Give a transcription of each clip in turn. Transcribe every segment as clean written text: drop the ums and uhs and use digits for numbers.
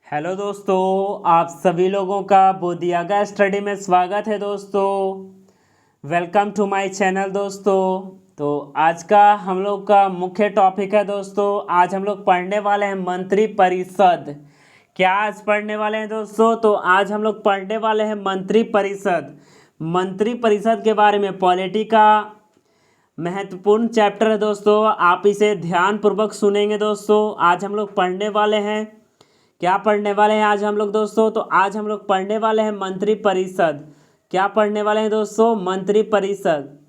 Hello दोस्तों, आप सभी लोगों का बोधियागा स्टडी में स्वागत है दोस्तों। वेलकम टू माय चैनल दोस्तों। तो आज का हम लोग का मुख्य टॉपिक है दोस्तों। आज हम लोग पढ़ने वाले हैं मंत्री परिषद। क्या आज पढ़ने वाले हैं दोस्तों? तो आज हम लोग पढ़ने वाले हैं मंत्री परिषद। मंत्री परिषद के बारे में पॉलिटी का महत्वपूर्ण चैप्टर है दोस्तों। आप इसे ध्यानपूर्वक सुनेंगे दोस्तों। आज हम लोग पढ़ने वाले हैं, क्या पढ़ने वाले हैं आज हम लोग दोस्तों? तो आज हम लोग पढ़ने वाले हैं मंत्री परिषद। क्या पढ़ने वाले हैं दोस्तों? मंत्री परिषद।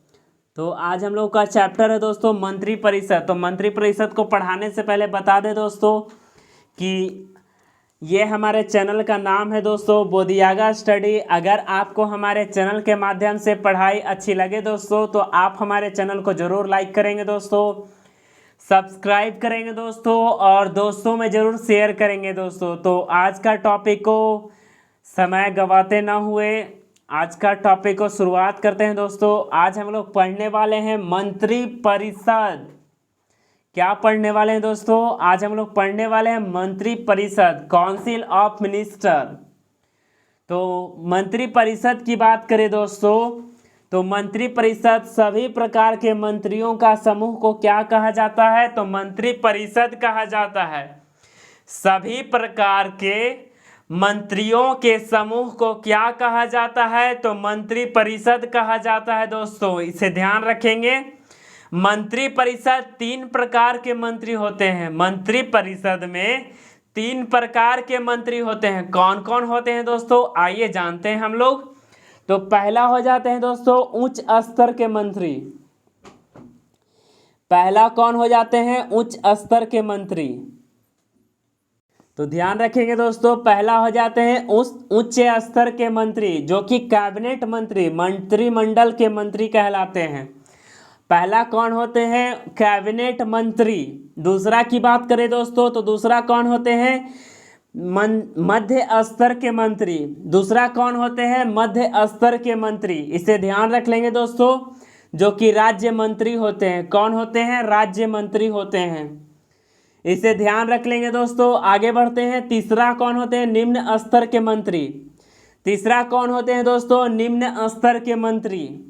तो आज हम लोग का चैप्टर है दोस्तों मंत्री परिषद। तो मंत्री परिषद को पढ़ाने से पहले बता दें दोस्तों कि ये हमारे चैनल का नाम है दोस्तों बोधियागा स्टडी। अगर आपको हमारे चैनल के माध्यम से पढ़ाई अच्छी लगे दोस्तों तो आप हमारे चैनल को ज़रूर लाइक करेंगे दोस्तों, सब्सक्राइब करेंगे दोस्तों और दोस्तों में ज़रूर शेयर करेंगे दोस्तों। तो आज का टॉपिक को समय गवाते ना हुए आज का टॉपिक को शुरुआत करते हैं दोस्तों। आज हम लोग पढ़ने वाले हैं मंत्री परिषद। क्या पढ़ने वाले हैं दोस्तों? आज हम लोग पढ़ने वाले हैं मंत्री परिषद, काउंसिल ऑफ मिनिस्टर। तो मंत्री परिषद की बात करें दोस्तों तो मंत्री परिषद सभी प्रकार के मंत्रियों का समूह को क्या कहा जाता है? तो मंत्री परिषद कहा जाता है। सभी प्रकार के मंत्रियों के समूह को क्या कहा जाता है? तो मंत्री परिषद कहा जाता है दोस्तों। इसे ध्यान रखेंगे। मंत्री परिषद 3 प्रकार के मंत्री होते हैं। मंत्री परिषद में 3 प्रकार के मंत्री होते हैं। कौन कौन होते हैं दोस्तों? आइए जानते हैं हम लोग। तो पहला हो जाते हैं दोस्तों उच्च स्तर के मंत्री। पहला कौन हो जाते हैं? उच्च स्तर के मंत्री। तो ध्यान रखेंगे दोस्तों, पहला हो जाते हैं उच्च स्तर के मंत्री जो कि कैबिनेट मंत्री, मंत्रिमंडल के मंत्री कहलाते हैं। पहला कौन होते हैं? कैबिनेट मंत्री। दूसरा की बात करें दोस्तों तो दूसरा कौन होते हैं? मध्य स्तर के मंत्री। दूसरा कौन होते हैं? मध्य स्तर के मंत्री। इसे ध्यान रख लेंगे दोस्तों, जो कि राज्य मंत्री होते हैं। कौन होते हैं? राज्य मंत्री होते हैं। इसे ध्यान रख लेंगे दोस्तों। आगे बढ़ते हैं। तीसरा कौन होते हैं? निम्न स्तर के मंत्री। तीसरा कौन होते हैं दोस्तों? निम्न स्तर के मंत्री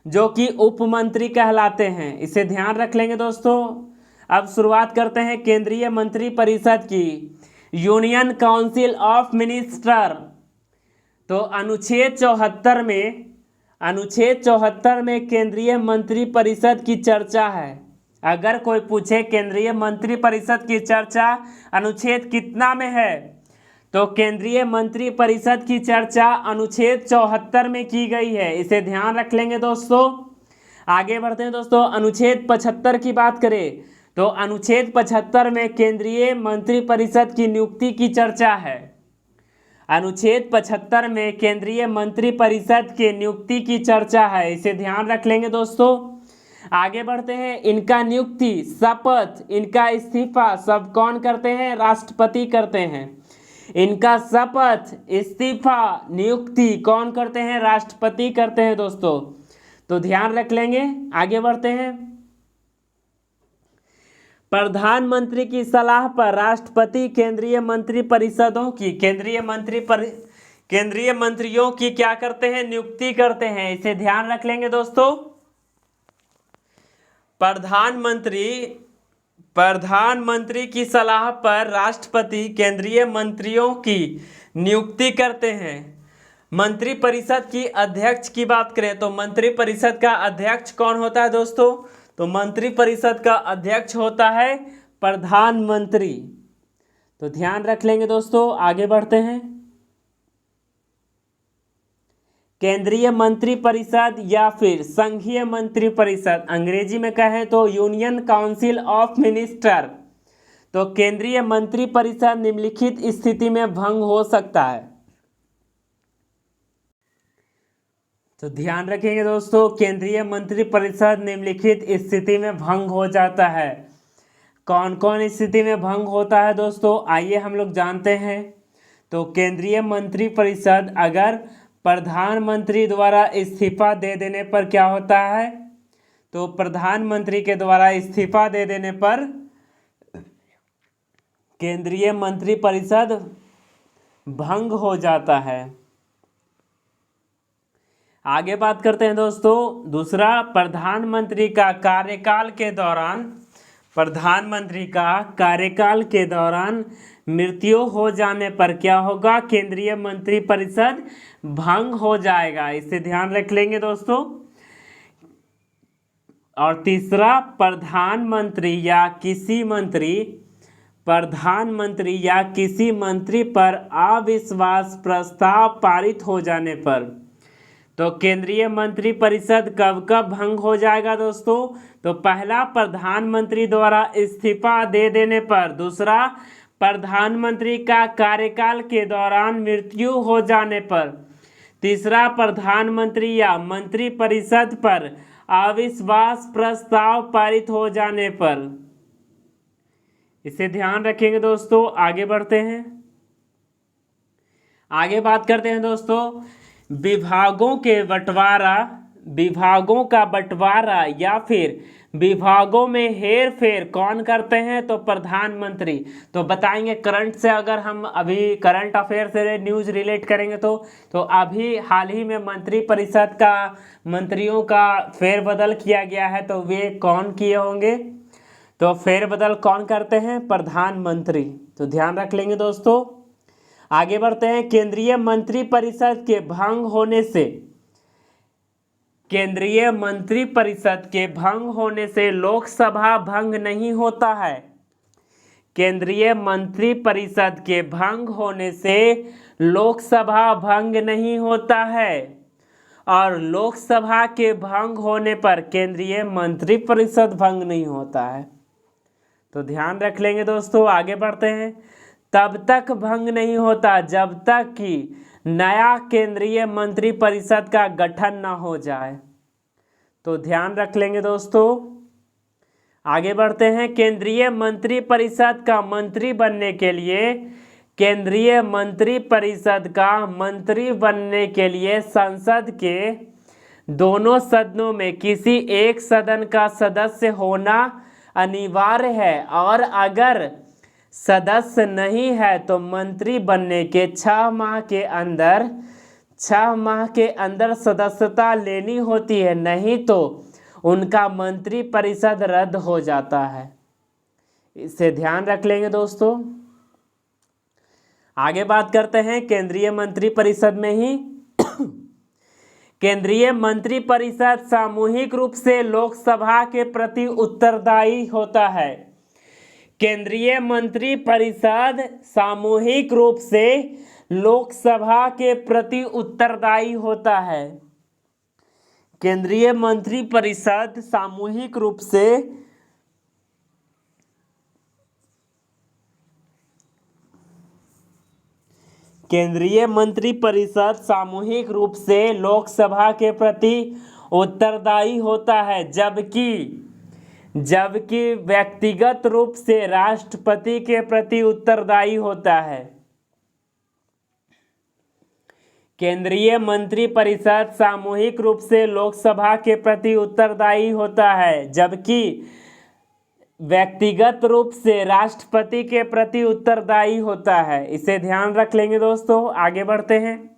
जो कि उप मंत्री कहलाते हैं। इसे ध्यान रख लेंगे दोस्तों। अब शुरुआत करते हैं केंद्रीय मंत्री परिषद की। Union council of minister. तो अनुच्छेद 74 में केंद्रीय मंत्री परिषद की चर्चा है। अगर कोई पूछे केंद्रीय मंत्री परिषद की चर्चा अनुच्छेद कितना में है, तो केंद्रीय मंत्री परिषद की चर्चा अनुच्छेद 74 में की गई है। इसे ध्यान रख लेंगे दोस्तों। आगे बढ़ते हैं दोस्तों। अनुच्छेद 75 की बात करें तो अनुच्छेद 75 में केंद्रीय मंत्री परिषद की नियुक्ति की चर्चा है। अनुच्छेद 75 में केंद्रीय मंत्री परिषद के नियुक्ति की चर्चा है। इसे ध्यान रख लेंगे दोस्तों। आगे बढ़ते हैं। इनका नियुक्ति, शपथ, इनका इस्तीफा सब कौन करते हैं? राष्ट्रपति करते हैं। इनका शपथ, इस्तीफा, नियुक्ति कौन करते हैं? राष्ट्रपति करते हैं दोस्तों। तो ध्यान रख लेंगे। आगे बढ़ते हैं। प्रधानमंत्री की सलाह पर राष्ट्रपति केंद्रीय मंत्री परिषदों की केंद्रीय मंत्रियों की क्या करते हैं? नियुक्ति करते हैं। इसे ध्यान रख लेंगे दोस्तों। प्रधानमंत्री की सलाह पर राष्ट्रपति केंद्रीय मंत्रियों की नियुक्ति करते हैं। मंत्री परिषद की अध्यक्ष की बात करें तो मंत्री परिषद का अध्यक्ष कौन होता है दोस्तों? तो मंत्री परिषद का अध्यक्ष होता है प्रधानमंत्री। तो ध्यान रख लेंगे दोस्तों। आगे बढ़ते हैं। केंद्रीय मंत्री परिषद या फिर संघीय मंत्री परिषद, अंग्रेजी में कहें तो यूनियन काउंसिल ऑफ मिनिस्टर। तो केंद्रीय मंत्री परिषद निम्नलिखित स्थिति में भंग हो सकता है। तो ध्यान रखेंगे दोस्तों, केंद्रीय मंत्री परिषद निम्नलिखित स्थिति में भंग हो जाता है। कौन कौन स्थिति में भंग होता है दोस्तों? आइए हम लोग जानते हैं। तो केंद्रीय मंत्री परिषद अगर प्रधानमंत्री द्वारा इस्तीफा दे देने पर क्या होता है? तो प्रधानमंत्री के द्वारा इस्तीफा दे देने पर केंद्रीय मंत्री परिषद भंग हो जाता है। आगे बात करते हैं दोस्तों, दूसरा, प्रधानमंत्री का कार्यकाल के दौरान मृत्यु हो जाने पर क्या होगा? केंद्रीय मंत्रिपरिषद भंग हो जाएगा। इसे ध्यान रख लेंगे दोस्तों। और तीसरा, प्रधानमंत्री या किसी मंत्री पर अविश्वास प्रस्ताव पारित हो जाने पर, तो केंद्रीय मंत्रिपरिषद कब कब भंग हो जाएगा दोस्तों? तो पहला, प्रधानमंत्री द्वारा इस्तीफा दे देने पर। दूसरा, प्रधानमंत्री का कार्यकाल के दौरान मृत्यु हो जाने पर। तीसरा, प्रधानमंत्री या मंत्रिपरिषद पर अविश्वास प्रस्ताव पारित हो जाने पर। इसे ध्यान रखेंगे दोस्तों। आगे बढ़ते हैं, आगे बात करते हैं दोस्तों, विभागों का बंटवारा या फिर विभागों में हेर फेर कौन करते हैं? तो प्रधानमंत्री। तो बताएंगे करंट से, अगर हम अभी करंट अफेयर से न्यूज रिलेट करेंगे तो अभी हाल ही में मंत्रिपरिषद का मंत्रियों का फेरबदल किया गया है, तो वे कौन किए होंगे? तो फेरबदल कौन करते हैं? प्रधानमंत्री। तो ध्यान रख लेंगे दोस्तों। आगे बढ़ते हैं, केंद्रीय मंत्रिपरिषद के भंग होने से लोकसभा भंग नहीं होता है। केंद्रीय मंत्रिपरिषद के भंग होने से लोकसभा भंग नहीं होता है, और लोकसभा के भंग होने पर केंद्रीय मंत्रिपरिषद भंग नहीं होता है। तो ध्यान रख लेंगे दोस्तों। आगे बढ़ते हैं, तब तक भंग नहीं होता जब तक कि नया केंद्रीय मंत्रिपरिषद का गठन न हो जाए। तो ध्यान रख लेंगे दोस्तों। आगे बढ़ते हैं, केंद्रीय मंत्रिपरिषद का मंत्री बनने के लिए संसद के दोनों सदनों में किसी एक सदन का सदस्य होना अनिवार्य है, और अगर सदस्य नहीं है तो मंत्री बनने के 6 माह के अंदर सदस्यता लेनी होती है, नहीं तो उनका मंत्रिपरिषद रद्द हो जाता है। इसे ध्यान रख लेंगे दोस्तों। आगे बात करते हैं, केंद्रीय मंत्रिपरिषद में ही केंद्रीय मंत्रिपरिषद सामूहिक रूप से लोकसभा के प्रति उत्तरदायी होता है। केंद्रीय मंत्रिपरिषद सामूहिक रूप से लोकसभा के प्रति उत्तरदायी होता है। केंद्रीय मंत्रिपरिषद सामूहिक रूप से लोकसभा के प्रति उत्तरदायी होता है, जबकि व्यक्तिगत रूप से राष्ट्रपति के प्रति उत्तरदायी होता है। केंद्रीय मंत्रिपरिषद सामूहिक रूप से लोकसभा के प्रति उत्तरदायी होता है, जबकि व्यक्तिगत रूप से राष्ट्रपति के प्रति उत्तरदायी होता है। इसे ध्यान रख लेंगे दोस्तों। आगे बढ़ते हैं,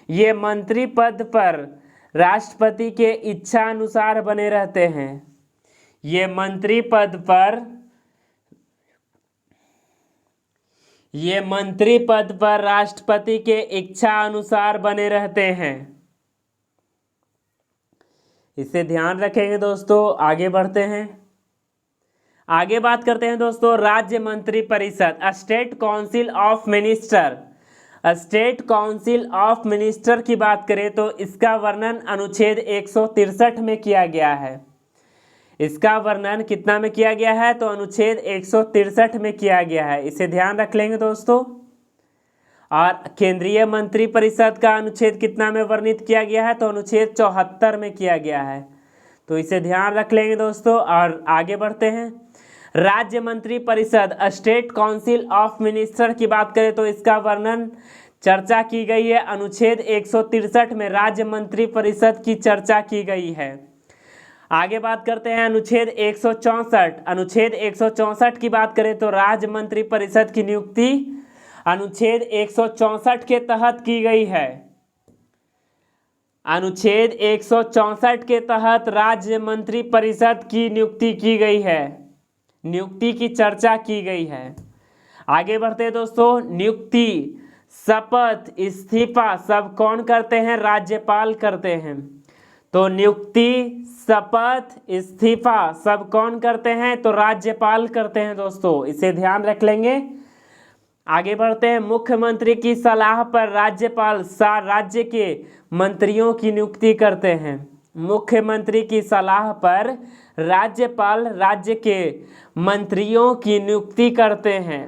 ये मंत्री पद पर राष्ट्रपति के इच्छा अनुसार बने रहते हैं। ये मंत्री पद पर राष्ट्रपति के इच्छा अनुसार बने रहते हैं। इसे ध्यान रखेंगे दोस्तों। आगे बढ़ते हैं, आगे बात करते हैं दोस्तों, राज्य मंत्रिपरिषद, स्टेट काउंसिल ऑफ मिनिस्टर की बात करें तो इसका वर्णन अनुच्छेद 163 में किया गया है। इसका वर्णन कितना में किया गया है? तो अनुच्छेद 163 में किया गया है। इसे ध्यान रख लेंगे दोस्तों। और केंद्रीय मंत्रिपरिषद का अनुच्छेद कितना में वर्णित किया गया है? तो अनुच्छेद 74 में किया गया है। तो इसे ध्यान रख लेंगे दोस्तों। और आगे बढ़ते हैं, राज्य मंत्रिपरिषद, स्टेट काउंसिल ऑफ मिनिस्टर की बात करें तो इसका वर्णन चर्चा की गई है अनुच्छेद 163 में। राज्य मंत्रिपरिषद की चर्चा की गई है। आगे बात करते हैं अनुच्छेद 164 की बात करें तो राज्य मंत्रिपरिषद की नियुक्ति अनुच्छेद 164 के तहत की गई है। अनुच्छेद 164 के तहत राज्य मंत्री परिषद की नियुक्ति की गई है, नियुक्ति की चर्चा की गई है। आगे बढ़ते हैं दोस्तों। नियुक्ति, शपथ, इस्तीफा सब कौन करते हैं? राज्यपाल करते हैं। तो नियुक्ति, शपथ, इस्तीफा सब कौन करते हैं? तो राज्यपाल करते हैं दोस्तों, इसे ध्यान रख लेंगे। आगे बढ़ते हैं। मुख्यमंत्री की सलाह पर राज्यपाल राज्य के मंत्रियों की नियुक्ति करते हैं। मुख्यमंत्री की सलाह पर राज्यपाल राज्य के मंत्रियों की नियुक्ति करते हैं,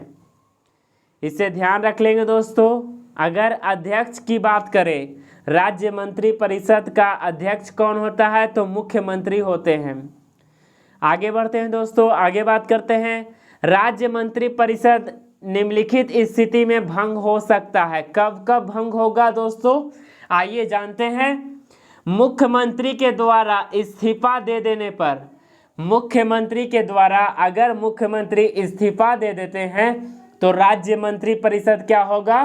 इसे ध्यान रख लेंगे दोस्तों। अगर अध्यक्ष की बात करें, राज्य मंत्री परिषद का अध्यक्ष कौन होता है? तो मुख्यमंत्री होते हैं। आगे बढ़ते हैं दोस्तों। आगे बात करते हैं। राज्य मंत्री परिषद निम्नलिखित स्थिति में भंग हो सकता है। कब कब भंग होगा दोस्तों? आइए जानते हैं। मुख्यमंत्री के द्वारा इस्तीफा दे देने पर, मुख्यमंत्री के द्वारा अगर मुख्यमंत्री इस्तीफा दे देते हैं तो राज्य मंत्री परिषद क्या होगा?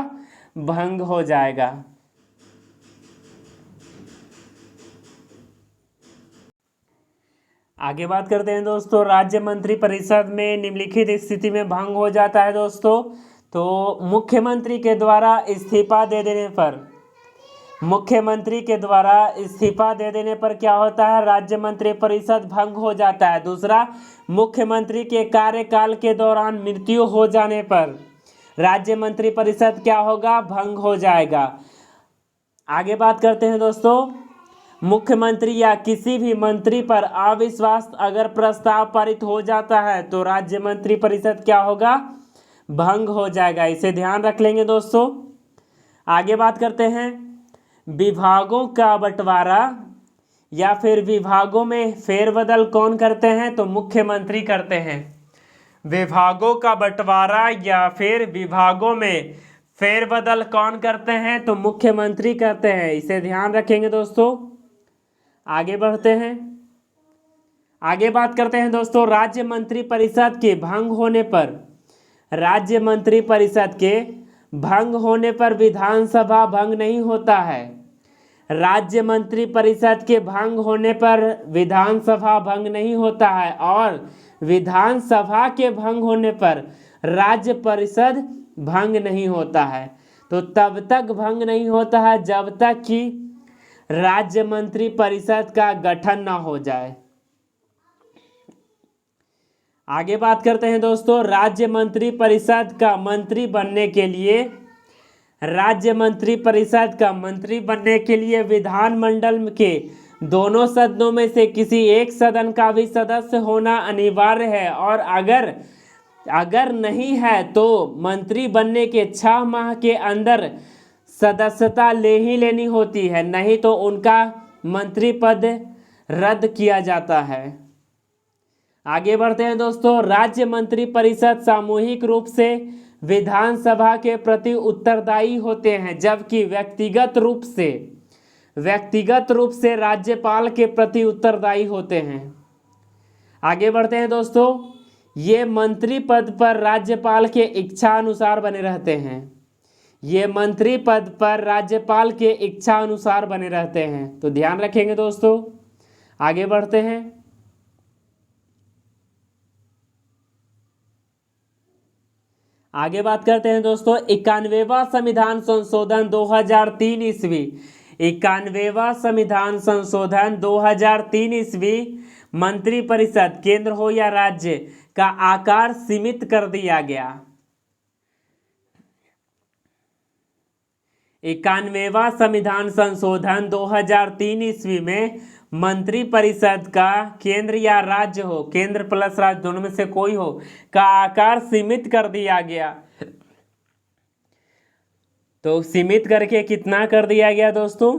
भंग हो जाएगा। आगे बात करते हैं दोस्तों। राज्य मंत्री परिषद में निम्नलिखित स्थिति में भंग हो जाता है दोस्तों। तो मुख्यमंत्री के द्वारा इस्तीफा दे देने पर, मुख्यमंत्री के द्वारा इस्तीफा दे देने पर क्या होता है? राज्य मंत्री परिषद भंग हो जाता है। दूसरा, मुख्यमंत्री के कार्यकाल के दौरान मृत्यु हो जाने पर राज्य मंत्री परिषद क्या होगा? भंग हो जाएगा। आगे बात करते हैं दोस्तों। मुख्यमंत्री या किसी भी मंत्री पर अविश्वास अगर प्रस्ताव पारित हो जाता है तो राज्य मंत्री परिषद क्या होगा? भंग हो जाएगा, इसे ध्यान रख लेंगे दोस्तों। आगे बात करते हैं। विभागों का बंटवारा या फिर विभागों में फेरबदल कौन करते हैं? तो मुख्यमंत्री करते हैं। विभागों का बंटवारा या फिर विभागों में फेरबदल कौन करते हैं? तो मुख्यमंत्री करते हैं, इसे ध्यान रखेंगे दोस्तों। आगे बढ़ते हैं। आगे बात करते हैं दोस्तों। राज्य मंत्री परिषद के भंग होने पर, राज्य मंत्री परिषद के भंग होने पर विधानसभा भंग नहीं होता है। राज्य मंत्री परिषद के भंग होने पर विधानसभा भंग नहीं होता है और विधानसभा के भंग होने पर राज्य परिषद भंग नहीं होता है। तो तब तक भंग नहीं होता है जब तक कि राज्य मंत्री परिषद का गठन ना हो जाए। आगे बात करते हैं दोस्तों। राज्य मंत्री परिषद का मंत्री बनने के लिए, राज्य मंत्री परिषद का मंत्री बनने के लिए विधानमंडल के दोनों सदनों में से किसी एक सदन का भी सदस्य होना अनिवार्य है और अगर नहीं है तो मंत्री बनने के 6 माह के अंदर सदस्यता ले ही लेनी होती है, नहीं तो उनका मंत्री पद रद्द किया जाता है। आगे बढ़ते हैं दोस्तों। राज्य मंत्री परिषद सामूहिक रूप से विधानसभा के प्रति उत्तरदायी होते हैं, जबकि व्यक्तिगत रूप से राज्यपाल के प्रति उत्तरदायी होते हैं। आगे बढ़ते हैं दोस्तों। ये मंत्री पद पर राज्यपाल के इच्छा अनुसार बने रहते हैं। ये मंत्री पद पर राज्यपाल के इच्छा अनुसार बने रहते हैं, तो ध्यान रखेंगे दोस्तों। आगे बढ़ते हैं। आगे बात करते हैं दोस्तों। 91वां संविधान संशोधन 2003 ईस्वी, 91वां संविधान संशोधन 2003 ईस्वी मंत्री परिषद केंद्र हो या राज्य का आकार सीमित कर दिया गया। 91वां संविधान संशोधन 2003 ईस्वी में मंत्री परिषद का केंद्र या राज्य हो, केंद्र प्लस राज्य दोनों में से कोई हो, का आकार सीमित कर दिया गया। तो सीमित करके कितना कर दिया गया दोस्तों?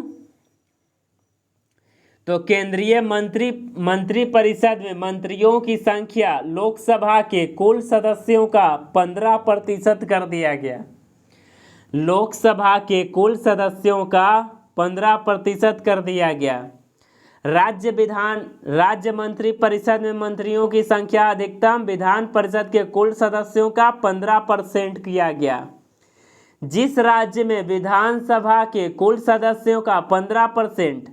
तो केंद्रीय मंत्री परिषद में मंत्रियों की संख्या लोकसभा के कुल सदस्यों का 15% कर दिया गया। लोकसभा के कुल सदस्यों का 15% कर दिया गया। राज्य मंत्री परिषद में मंत्रियों की संख्या अधिकतम विधान परिषद के कुल सदस्यों का 15% किया गया। जिस राज्य में विधानसभा के कुल सदस्यों का 15%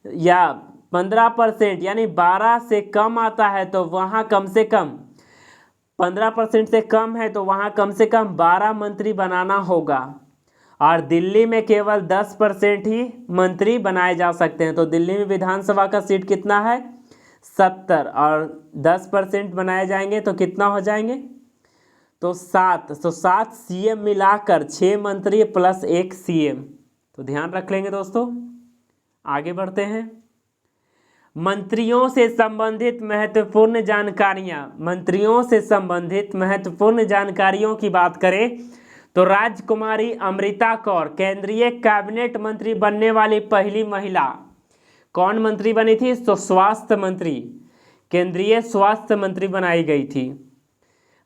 या 15% यानी 12 से कम आता है तो वहाँ कम से कम 15% से कम है तो वहाँ कम से कम 12 मंत्री बनाना होगा। और दिल्ली में केवल 10% ही मंत्री बनाए जा सकते हैं। तो दिल्ली में विधानसभा का सीट कितना है 70 और 10% बनाए जाएंगे तो कितना हो जाएंगे तो 7। तो 7 सीएम मिलाकर 6 मंत्री प्लस 1 सीएम। तो ध्यान रख लेंगे दोस्तों। आगे बढ़ते हैं। मंत्रियों से संबंधित महत्वपूर्ण जानकारियां। मंत्रियों से संबंधित महत्वपूर्ण जानकारियों की बात करें तो राजकुमारी अमृता कौर केंद्रीय कैबिनेट मंत्री बनने वाली पहली महिला। कौन मंत्री बनी थी तो स्वास्थ्य मंत्री, केंद्रीय स्वास्थ्य मंत्री बनाई गई थी।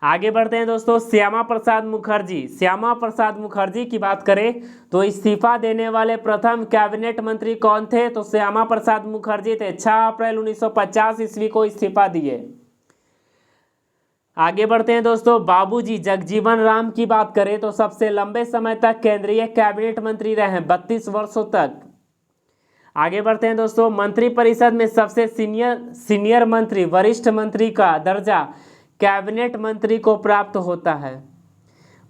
आगे बढ़ते हैं दोस्तों। श्यामा प्रसाद मुखर्जी। श्यामा प्रसाद मुखर्जी की बात करें तो इस्तीफा देने वाले प्रथम कैबिनेट मंत्री कौन थे तो श्यामा प्रसाद मुखर्जी थे। 6 अप्रैल 1950 ईस्वी को इस्तीफा दिए। आगे बढ़ते हैं दोस्तों। बाबूजी जगजीवन राम की बात करें तो सबसे लंबे समय तक केंद्रीय कैबिनेट मंत्री रहे 32 वर्षों तक। आगे बढ़ते हैं दोस्तों। मंत्रिपरिषद में सबसे सीनियर मंत्री वरिष्ठ मंत्री का दर्जा कैबिनेट मंत्री को प्राप्त होता है।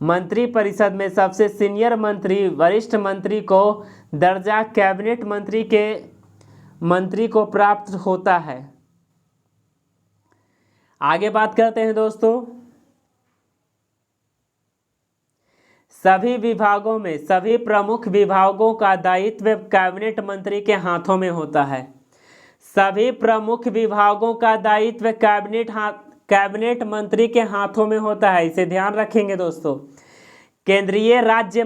मंत्रिपरिषद में सबसे सीनियर मंत्री वरिष्ठ मंत्री को दर्जा कैबिनेट मंत्री को प्राप्त होता है। आगे बात करते हैं दोस्तों। सभी विभागों में सभी प्रमुख विभागों का दायित्व कैबिनेट मंत्री के हाथों में होता है। सभी प्रमुख विभागों का दायित्व कैबिनेट मंत्री के हाथों में होता है। इसे ध्यान रखेंगे दोस्तों। केंद्रीय राज्य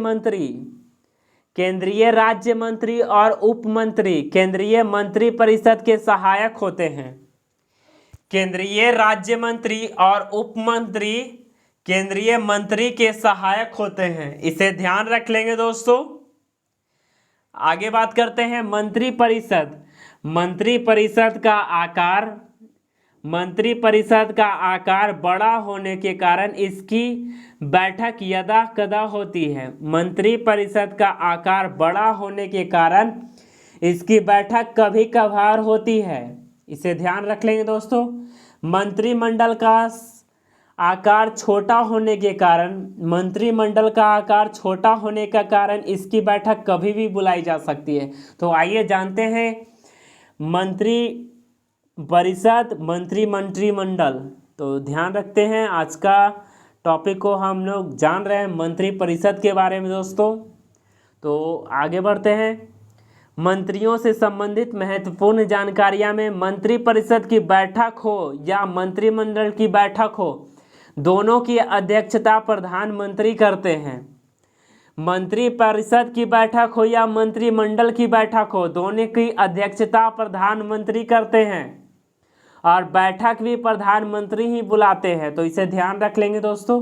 मंत्री और उप मंत्री केंद्रीय मंत्रिपरिषद के सहायक होते हैं। केंद्रीय राज्य मंत्री और उप मंत्री केंद्रीय मंत्री के सहायक होते हैं। इसे ध्यान रख लेंगे दोस्तों। आगे बात करते हैं मंत्रिपरिषद। मंत्रिपरिषद का आकार बड़ा होने के कारण इसकी बैठक यदा कदा होती है। मंत्रिपरिषद का आकार बड़ा होने के कारण इसकी बैठक कभी कभार होती है। इसे ध्यान रख लेंगे दोस्तों। मंत्रिमंडल का आकार छोटा होने का कारण इसकी बैठक कभी भी बुलाई जा सकती है। तो आइए जानते हैं मंत्रिमंडल। तो ध्यान रखते हैं। आज का टॉपिक को हम लोग जान रहे हैं मंत्रिपरिषद के बारे में दोस्तों। तो आगे बढ़ते हैं। मंत्रियों से संबंधित महत्वपूर्ण जानकारियां में मंत्रिपरिषद की बैठक हो या मंत्रिमंडल की बैठक हो, दोनों की अध्यक्षता प्रधानमंत्री करते हैं। मंत्रिपरिषद की बैठक हो या मंत्रिमंडल की बैठक हो, दोनों की अध्यक्षता प्रधानमंत्री करते हैं और बैठक भी प्रधानमंत्री ही बुलाते हैं। तो इसे ध्यान रख लेंगे दोस्तों।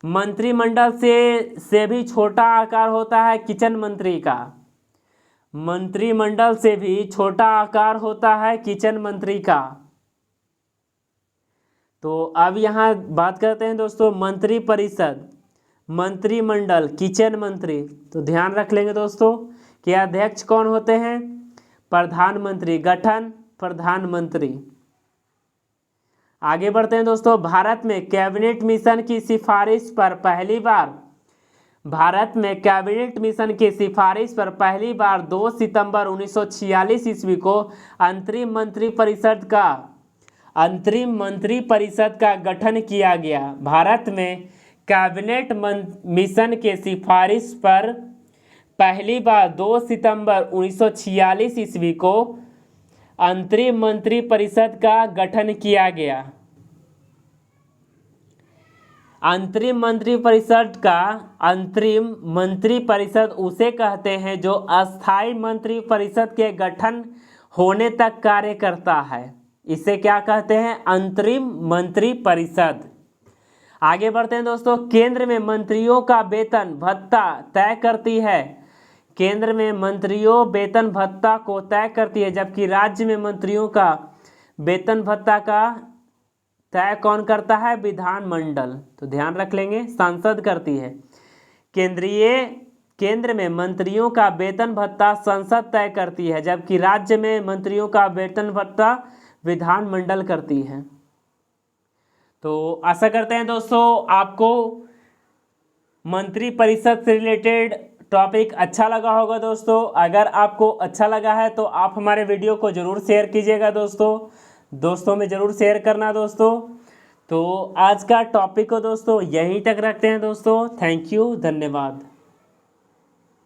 मंत्रिमंडल से भी छोटा आकार होता है किचन मंत्री का। मंत्रिमंडल से भी छोटा आकार होता है किचन मंत्री का। तो अब यहाँ बात करते हैं दोस्तों मंत्रिपरिषद, मंत्रिमंडल, किचन मंत्री। तो ध्यान रख लेंगे दोस्तों कि अध्यक्ष कौन होते हैं प्रधानमंत्री। गठन प्रधानमंत्री। आगे बढ़ते हैं दोस्तों। भारत में कैबिनेट मिशन की सिफारिश पर पहली बार 2 सितंबर 1946 ईस्वी को अंतरिम मंत्रिपरिषद का गठन किया गया। भारत में कैबिनेट मिशन के सिफारिश पर पहली बार 2 सितंबर 1946 ईस्वी को अंतरिम मंत्रिपरिषद का गठन किया गया। अंतरिम मंत्रिपरिषद उसे कहते हैं जो अस्थायी मंत्रिपरिषद के गठन होने तक कार्य करता है। इसे क्या कहते हैं अंतरिम मंत्रिपरिषद। आगे बढ़ते हैं दोस्तों। केंद्र में मंत्रियों का वेतन भत्ता तय करती है। केंद्र में मंत्रियों वेतन भत्ता को तय करती है, जबकि राज्य में मंत्रियों का वेतन भत्ता का तय कौन करता है विधानमंडल। तो ध्यान रख लेंगे सांसद करती है। केंद्र में मंत्रियों का वेतन भत्ता संसद तय करती है, जबकि राज्य में मंत्रियों का वेतन भत्ता विधानमंडल करती है। तो आशा करते हैं दोस्तों आपको मंत्री परिषद से रिलेटेड टॉपिक अच्छा लगा होगा। दोस्तों अगर आपको अच्छा लगा है तो आप हमारे वीडियो को ज़रूर शेयर कीजिएगा दोस्तों में ज़रूर शेयर करना दोस्तों। तो आज का टॉपिक को दोस्तों यहीं तक रखते हैं दोस्तों। थैंक यू, धन्यवाद।